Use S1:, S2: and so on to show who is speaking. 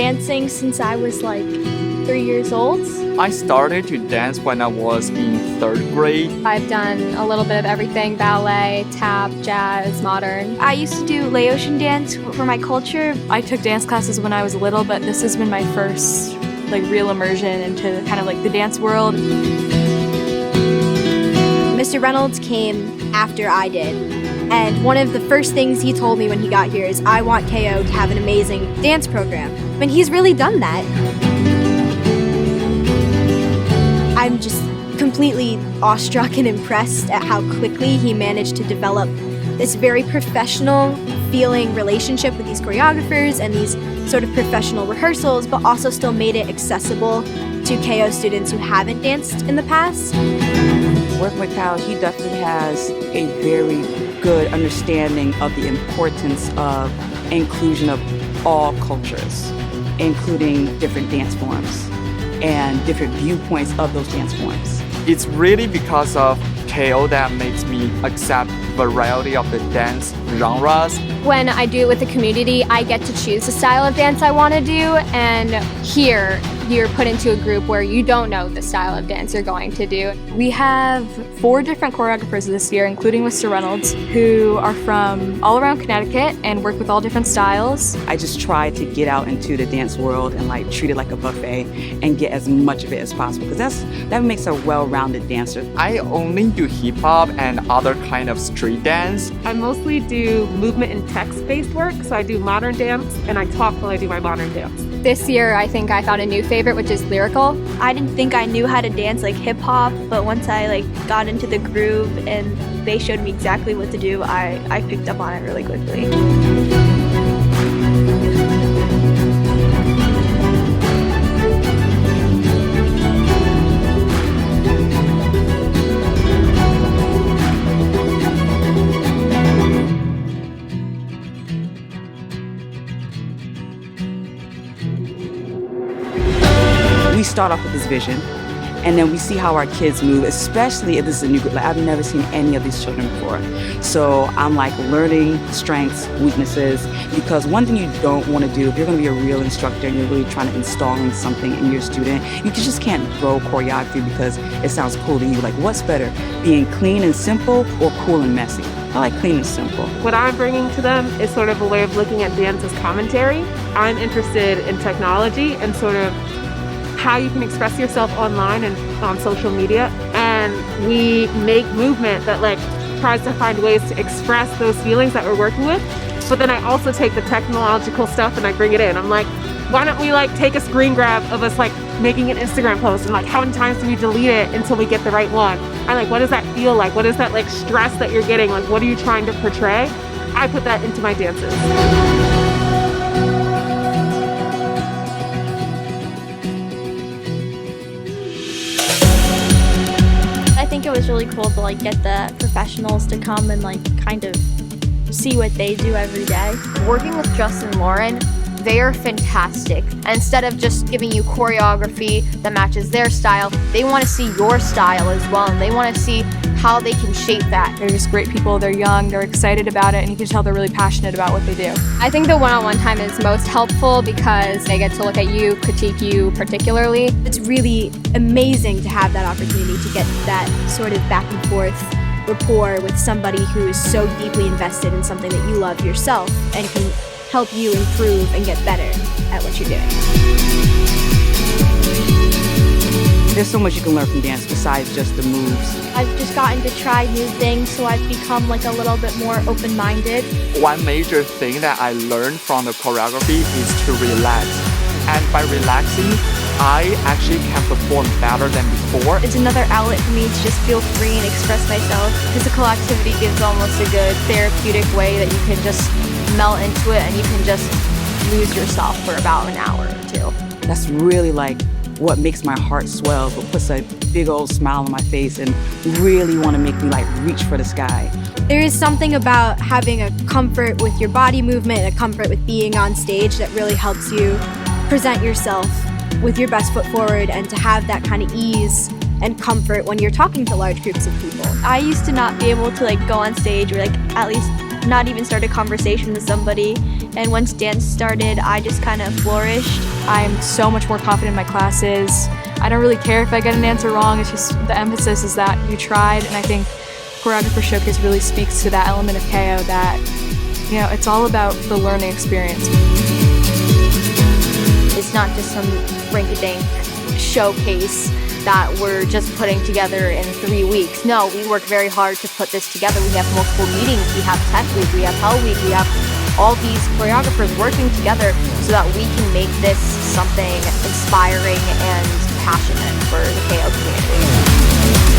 S1: dancing since I was like 3 years old.
S2: I started to dance when I was in 3rd grade.
S3: I've done a little bit of everything: ballet, tap, jazz, modern.
S1: I used to do Laotian dance for my culture.
S4: I took dance classes when I was little, but this has been my first real immersion into kind of the dance world.
S1: Mr. Reynolds came after I did, and one of the first things he told me when he got here is, I want KO to have an amazing dance program. And he's really done that. I'm just completely awestruck and impressed at how quickly he managed to develop this very professional feeling relationship with these choreographers and these sort of professional rehearsals, but also still made it accessible to KO students who haven't danced in the past.
S5: Working with Kyle, he definitely has a very good understanding of the importance of inclusion of all cultures, including different dance forms and different viewpoints of those dance forms.
S2: It's really because of KO that makes me accept variety of the dance genres.
S3: When I do it with the community, I get to choose the style of dance I want to do, and here you're put into a group where you don't know the style of dance you're going to do.
S4: We have 4 different choreographers this year, including Mr. Reynolds, who are from all around Connecticut and work with all different styles.
S5: I just try to get out into the dance world and treat it like a buffet and get as much of it as possible, because that makes a well-rounded dancer.
S2: I only do hip-hop and other kind of street dance.
S6: I mostly do movement and text-based work, so I do modern dance and I talk while I do my modern dance.
S3: This year, I think I found a new favorite, which is lyrical.
S1: I didn't think I knew how to dance like hip hop, but once I got into the groove and they showed me exactly what to do, I picked up on it really quickly.
S5: We start off with this vision, and then we see how our kids move, especially if this is a new group. I've never seen any of these children before. So I'm learning strengths, weaknesses, because one thing you don't want to do, if you're going to be a real instructor and you're really trying to install something in your student, you just can't throw choreography because it sounds cool to you. What's better, being clean and simple or cool and messy? I like clean and simple.
S6: What I'm bringing to them is sort of a way of looking at dance as commentary. I'm interested in technology and sort of how you can express yourself online and on social media, and we make movement that tries to find ways to express those feelings that we're working with. But then I also take the technological stuff and I bring it in. I'm like, why don't we take a screen grab of us making an Instagram post, and how many times do we delete it until we get the right one? And what does that feel like? What is that stress that you're getting? What are you trying to portray? I put that into my dances.
S1: I think it was really cool to get the professionals to come and kind of see what they do every day.
S3: Working with Justin and Lauren, they are fantastic. Instead of just giving you choreography that matches their style, they want to see your style as well, and they want to see how they can shape that.
S4: They're just great people, they're young, they're excited about it, and you can tell they're really passionate about what they do.
S3: I think the one-on-one time is most helpful because they get to look at you, critique you particularly.
S1: It's really amazing to have that opportunity to get that sort of back and forth rapport with somebody who is so deeply invested in something that you love yourself and can help you improve and get better at what you're doing.
S5: There's so much you can learn from dance besides just the moves.
S1: I've just gotten to try new things, so I've become a little bit more open-minded.
S2: One major thing that I learned from the choreography is to relax. And by relaxing, I actually can perform better than before.
S1: It's another outlet for me to just feel free and express myself.
S3: Physical activity gives almost a good therapeutic way that you can just melt into it and you can just lose yourself for about an hour or two.
S5: That's really what makes my heart swell, what puts a big old smile on my face and really want to make me reach for the sky.
S1: There is something about having a comfort with your body movement, a comfort with being on stage that really helps you present yourself with your best foot forward and to have that kind of ease and comfort when you're talking to large groups of people. I used to not be able to go on stage or at least not even start a conversation with somebody
S7: And once dance started, I just kind of flourished.
S4: I'm so much more confident in my classes. I don't really care if I get an answer wrong. It's just the emphasis is that you tried, and I think Choreographer Showcase really speaks to that element of KO that, you know, it's all about the learning experience.
S3: It's not just some rinky-dink showcase that we're just putting together in 3 weeks. No, we work very hard to put this together. We have multiple meetings, we have Tech Week, we have Hell Week, we have all these choreographers working together so that we can make this something inspiring and passionate for the KO community.